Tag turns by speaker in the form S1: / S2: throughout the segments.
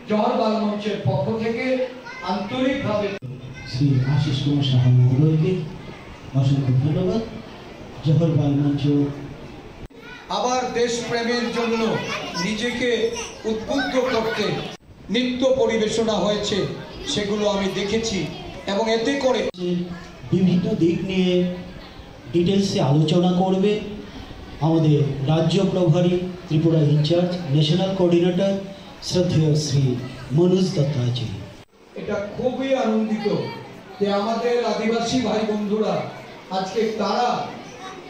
S1: জহর বাল মঞ্চের পক্ষ থেকে আন্তরিকভাবে
S2: শ্রী আশিস কুমার সাহা মহোদয়কে অসংখ্য ধন্যবাদ। জহর বাল মঞ্চ
S1: আবার দেশপ্রেমের জন্য নিজেকে উদ্বুদ্ধ করতে নৃত্য পরিবেশনা হয়েছে, সেগুলো আমি দেখেছি এবং এতে করে
S2: বিভিন্ন দিক নিয়ে ডিটেলসে আলোচনা করবে আমাদের রাজ্য প্রভারী ত্রিপুরা ইনচার্জ ন্যাশনাল কোঅর্ডিনেটর শ্রদ্ধেয় শ্রী মনোজ দত্তাজি।
S1: এটা খুবই আনন্দিত যে আমাদের আদিবাসী ভাই বন্ধুরা আজকে তারা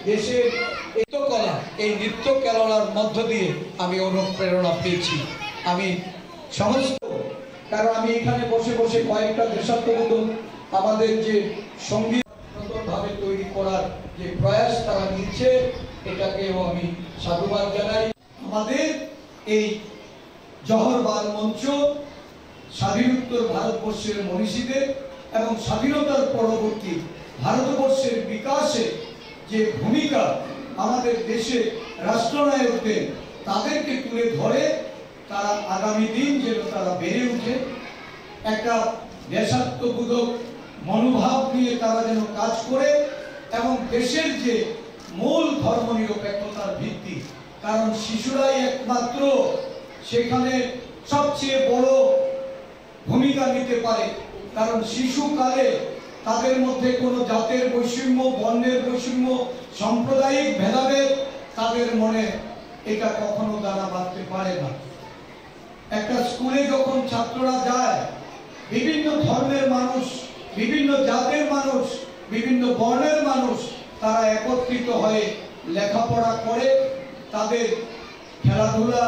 S1: দেশের নৃত্যকলা, এই নৃত্য কেরালার মধ্য দিয়ে আমি অনুপ্রেরণা পেয়েছি। আমি সমস্ত, কারণ আমি এখানে বসে বসে কয়েকটা দেশাত্মবোধক আমাদের যে সঙ্গীত ভাবে তৈরি করার যে প্রয়াস তারা নিচ্ছে, এটাকেও আমি সাধুবাদ জানাই। আমাদের এই জহর বাল মঞ্চ স্বাধীনোত্তর ভারতবর্ষের মনীষীদের এবং স্বাধীনতার পরবর্তী ভারতবর্ষের বিকাশে যে ভূমিকা আমাদের দেশে রাষ্ট্রনায়কদের, তাদেরকে তুলে ধরে তারা আগামী দিন যেন তারা বেড়ে উঠে একটা দেশাত্মবোধক মনোভাব নিয়ে তারা যেন কাজ করে এবং দেশের যে মূল ধর্মনিরপেক্ষতার ভিত্তি, কারণ শিশুরাই একমাত্র সেখানে সবচেয়ে বড় ভূমিকা নিতে পারে। কারণ শিশুকালে তাদের মধ্যে কোনো জাতের বৈষম্য, বর্ণের বৈষম্য, সাম্প্রদায়িক ভেদাভেদ তাদের মনে এটা কখনো দানা বাঁধতে পারে না। একটা স্কুলে যখন ছাত্ররা যায়, বিভিন্ন ধর্মের মানুষ, বিভিন্ন জাতের মানুষ, বিভিন্ন বর্ণের মানুষ তারা একত্রিত হয়ে লেখাপড়া করে, তাদের খেলাধুলা,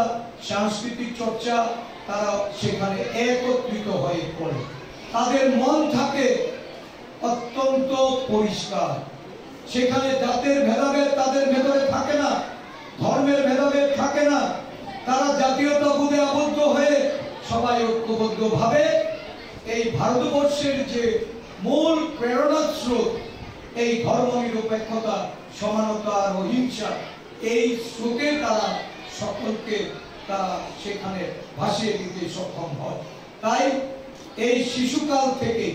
S1: সাংস্কৃতিক চর্চা তারা সেখানে একত্রিত হয়ে পড়ে। তাদের মন থাকে অত্যন্ত পরিষ্কার, সেখানে জাতের ভেদাভেদ তাদের ভেতরে থাকে না, ধর্মের ভেদাভেদ থাকে না। তারা জাতীয়তাবোধে আবদ্ধ হয়ে সবাই ঐক্যবদ্ধভাবে এই ভারতবর্ষের যে মূল প্রেরণা স্রোত, এই ধর্মনিরপেক্ষতা, সমানতা আর অহিংসা, এই স্রোতে তারা সকলকে তারা সেখানে ভাসিয়ে দিতে সক্ষম হয়। তাই এই শিশুকাল থেকে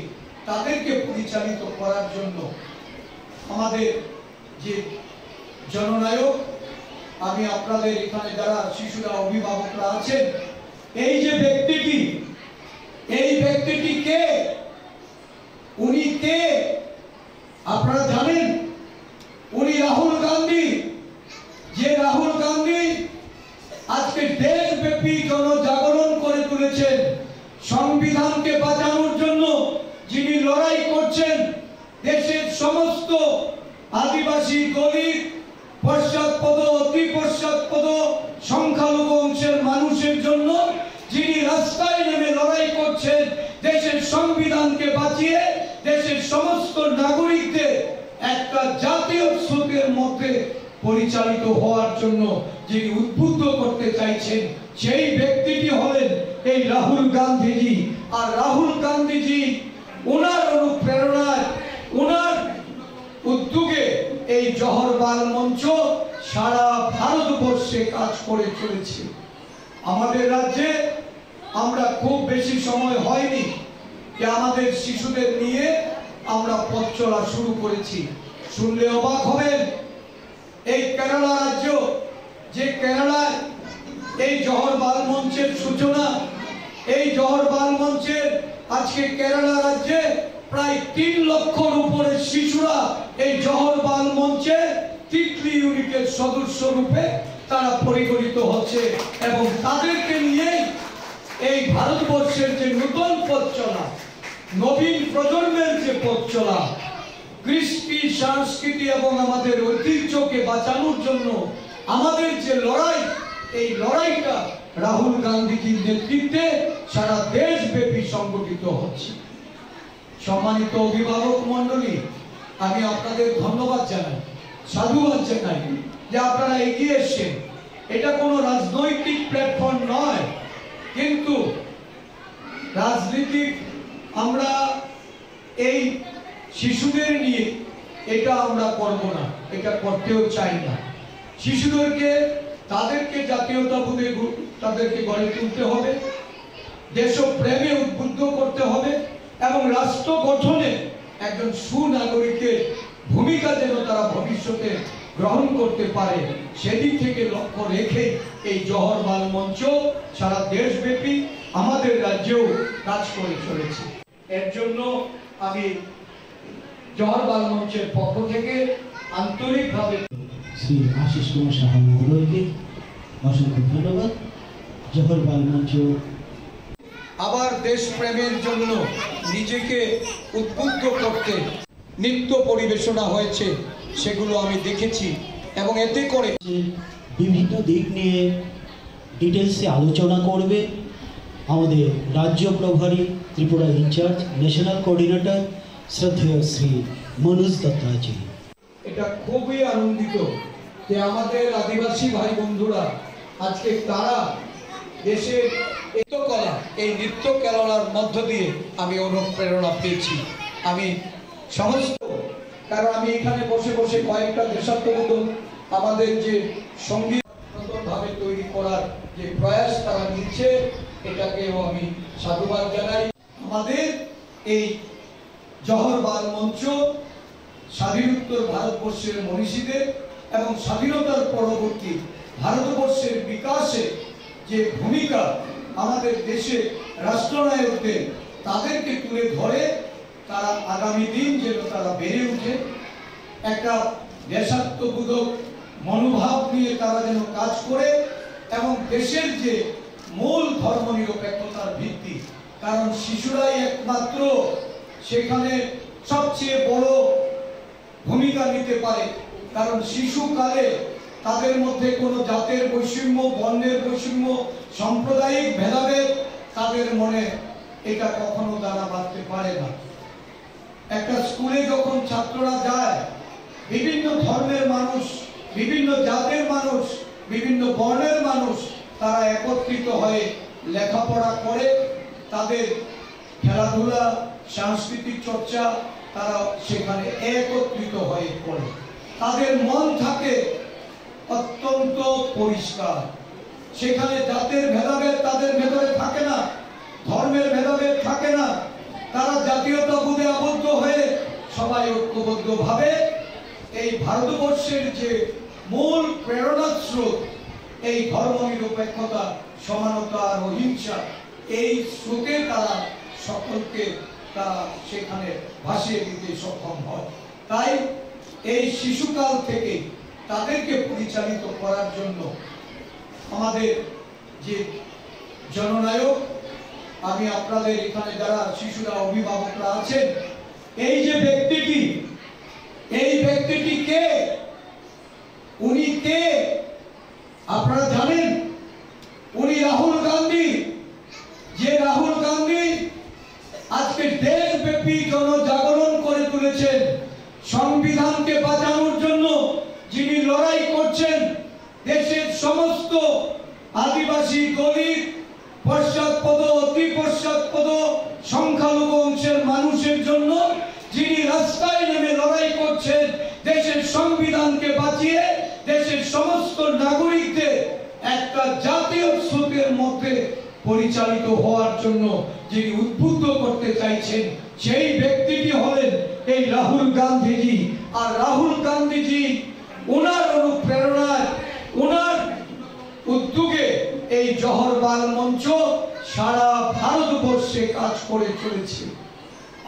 S1: তাদেরকে পরিচালিত করার জন্য আমাদের যে জননায়ক, আমি আপনাদের এখানে যারা শিশুরা অভিভাবকরা আছেন, এই যে ব্যক্তিটি, এই ব্যক্তিটি কে? উনি কে আপনারা জানেন? উনি রাহুল গান্ধী। যে রাহুল গান্ধী আজকে দেশব্যাপী জনজাগরণ করে তুলেছেন, সংবিধানকে বাঁচানোর জন্য যিনি লড়াই করছেন, দেশের সমস্ত আদিবাসী, দলিত, পশ্চাৎপদ, অতি পশ্চাৎপদ, সংখ্যালঘু অংশের মানুষের জন্য যিনি রাস্তায় নেমে লড়াই করছেন, দেশের সংবিধানকে বাঁচিয়ে দেশের সমস্ত নাগরিকদের একটা জাতীয় স্রোতের মধ্যে পরিচালিত হওয়ার জন্য যিনি উদ্বুদ্ধ করতে চাইছেন, সেই ব্যক্তিটি হলেন এই রাহুল গান্ধীজি। আর রাহুল গান্ধীজি ওনার অনুপ্রেরণায়, ওনার উদ্যোগে এই জহর বাল মঞ্চ সারা ভারতবর্ষে কাজ করে চলেছে। আমাদের রাজ্যে আমরা খুব বেশি সময় হয়নি যে আমাদের শিশুদের নিয়ে আমরা পথ চলা শুরু করেছি। শুনলে অবাক হবেন, এই কেরালা রাজ্য, যে কেরালায় এই জহর বাল মঞ্চের সূচনা, এই জহর বাল মঞ্চের আজকে কেরালা রাজ্যে প্রায় 3 লক্ষর উপরে শিশুরা এই জহর বাল মঞ্চে তিতলি ইউনিটের সদস্য রূপে তারা পরিগণিত হচ্ছে এবং তাদেরকে নিয়ে এই ভারতবর্ষের যে নতুন পথ চলা, নবীন প্রজন্মের যে পথ চলা, কৃষ্টি, সংস্কৃতি এবং আমাদের ঐতিহ্যকে বাঁচানোর জন্য আমাদের যে লড়াই, এই লড়াইটা রাহুল গান্ধীজির নেতৃত্বে সারা দেশব্যাপী সংগঠিত হচ্ছে। সম্মানিত অভিভাবক মণ্ডলী, আমি আপনাদের ধন্যবাদ জানাই, সাধুবাদ জানাই যে আপনারা এগিয়ে এসেছেন। এটা কোনো রাজনৈতিক প্ল্যাটফর্ম নয়, কিন্তু রাজনীতি আমরা এই শিশুদের নিয়ে এটা আমরা করব না, এটা করতেও চাই না। শিশুদেরকে, তাদেরকে জাতীয়তাবোধে তাদেরকে গড়ে তুলতে হবে, দেশপ্রেমে উদ্বুদ্ধ করতে হবে এবং রাষ্ট্র গঠনে একজন সুনাগরিকের ভূমিকা যেন তারা ভবিষ্যতে গ্রহণ করতে পারে, সেদিক থেকে লক্ষ্য রেখে এই জওহর বাল মঞ্চ সারা দেশব্যাপী আমাদের রাজ্যেও কাজ করে চলেছে। এর জন্য আমি জওহর বাল মঞ্চের পক্ষ থেকে আন্তরিকভাবে
S2: শ্রী আশিস কুমার সাহা মহোদয়কে অসংখ্য ধন্যবাদ। জওহর বাল মঞ্চ
S1: আবার দেশপ্রেমের জন্য নিজেকে উদ্বুদ্ধ করতে নৃত্য পরিবেশনা হয়েছে, সেগুলো আমি দেখেছি এবং এতে করে
S2: বিভিন্ন দিক নিয়ে ডিটেলসে আলোচনা করবে আমাদের রাজ্য প্রভারী ত্রিপুরা ইনচার্জ ন্যাশনাল কোঅর্ডিনেটর শ্রদ্ধেয় শ্রী মনোজ দত্তাজি।
S1: এটা খুবই আনন্দিত যে আমাদের আদিবাসী ভাই বন্ধুরা আজকে তারা দেশের নৃত্যকলা, এই নৃত্য কেরালার মধ্য দিয়ে আমি অনুপ্রেরণা পেয়েছি। আমি সমস্ত, কারণ আমি এখানে বসে বসে কয়েকটা দেশাত্মবোধক আমাদের যে সঙ্গীত নতুনভাবে তৈরি করার যে প্রয়াস তারা নিচ্ছে, এটাকেও আমি সাধুবাদ জানাই। আমাদের এই জওহর বাল মঞ্চ স্বাধীনোত্তর ভারতবর্ষের মনীষীদের এবং স্বাধীনতার পরবর্তী ভারতবর্ষের বিকাশে যে ভূমিকা আমাদের দেশে রাষ্ট্রনায়কদের, তাদেরকে তুলে ধরে তারা আগামী দিন যেন তারা বেড়ে উঠে একটা দেশাত্মবোধক মনোভাব নিয়ে তারা যেন কাজ করে এবং দেশের যে মূল ধর্মনিরপেক্ষতার ভিত্তি, কারণ শিশুরাই একমাত্র সেখানে সবচেয়ে বড় ভূমিকা নিতে পারে, কারণ শিশুকালে তাদের মধ্যে কোনো জাতের বৈষম্য, বর্ণের বৈষম্য, সাম্প্রদায়িক ভেদাভেদ তাদের মনে এটা কখনো দ্বারা বাঁধতে পারে না। একটা স্কুলে যখন ছাত্ররা যায়, বিভিন্ন ধর্মের মানুষ, বিভিন্ন জাতের মানুষ, বিভিন্ন বর্ণের মানুষ তারা একত্রিত হয়ে লেখাপড়া করে, তাদের খেলাধুলা, সাংস্কৃতিক চর্চা তারা সেখানে একত্রিত হয়ে পড়ে। তাদের মন থাকে অত্যন্ত পরিষ্কার, সেখানে জাতের ভেদাভেদ তাদের ভেতরে থাকে না, ধর্মের ভেদাভেদ থাকে না, তারা জাতীয়তাবোধে আবদ্ধ হয়ে সবাই ঐক্যবদ্ধভাবে এই ভারতবর্ষের যে মূল প্রেরণা স্রোত, এই ধর্মনিরপেক্ষতা, সমানতা আর অহিংসা, এই স্রোতে তারা সকলকে তারা সেখানে ভাসিয়ে দিতে সক্ষম হয়। তাই এই শিশুকাল থেকে তাদেরকে পরিচালিত করার জন্য আমাদের যে জননায়ক, আমি আপনাদের এখানে যারা শিশুরা অভিভাবকরা আছেন, এই যে ব্যক্তিটি, এই ব্যক্তিটি কে? উনি কে আপনারা জানেন? উনি রাহুল গান্ধী। যে রাহুল গান্ধী আজকে দেশব্যাপী জনজাগরণ করে তুলেছেন, সংবিধানকে বাঁচানোর জন্য যিনি লড়াই করছেন, দেশের সমস্ত আদিবাসী, দলিত, পশ্চাৎপদ, অতি পশ্চাৎপদ, সংখ্যালঘু অংশের মানুষের জন্য যিনি রাস্তায় নেমে লড়াই করছেন, দেশের সংবিধানকে বাঁচিয়ে দেশের সমস্ত নাগরিকদের একটা জাতীয় স্রোতের মধ্যে পরিচালিত হওয়ার জন্য যিনি উদ্বুদ্ধ করতে চাইছেন, সেই ব্যক্তিটি হলেন এই রাহুল গান্ধীজি। আর রাহুল গান্ধীজি ওনার অনুপ্রেরণায়, ওনার উদ্যোগে এই জওহর বাল মঞ্চ সারা ভারতবর্ষে কাজ করে চলেছে।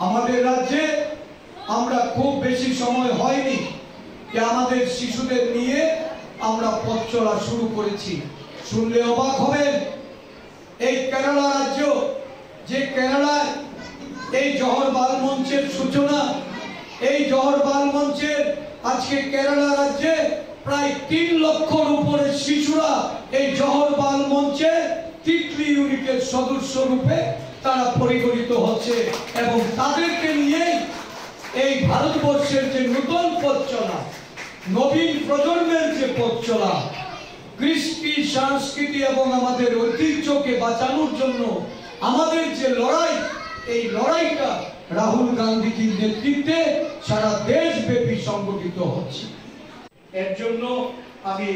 S1: আমাদের রাজ্যে আমরা খুব বেশি সময় হয়নি যে আমাদের শিশুদের নিয়ে আমরা পথ চলা শুরু করেছি। শুনলে অবাক হবেন, এই কেরালা রাজ্য, যে কেরালায় এই জওহর বাল মঞ্চের সূচনা, এই জওহর বাল মঞ্চের আজকে কেরালা রাজ্যে প্রায় 3 লক্ষর উপরে শিশুরা এই জওহর বাল মঞ্চে তিতলি ইউনিটের সদস্য রূপে তারা পরিগণিত হচ্ছে এবং তাদেরকে নিয়ে এই ভারতবর্ষের যে নতুন পথ চলা, নবীন প্রজন্মের যে পথ চলা, কৃষ্টি, সংস্কৃতি এবং আমাদের ঐতিহ্যকে বাঁচানোর জন্য আমাদের যে লড়াই, এই লড়াইটা রাহুল গান্ধীজির নেতৃত্বে সারা দেশব্যাপী সংগঠিত হচ্ছে। এর জন্য আমি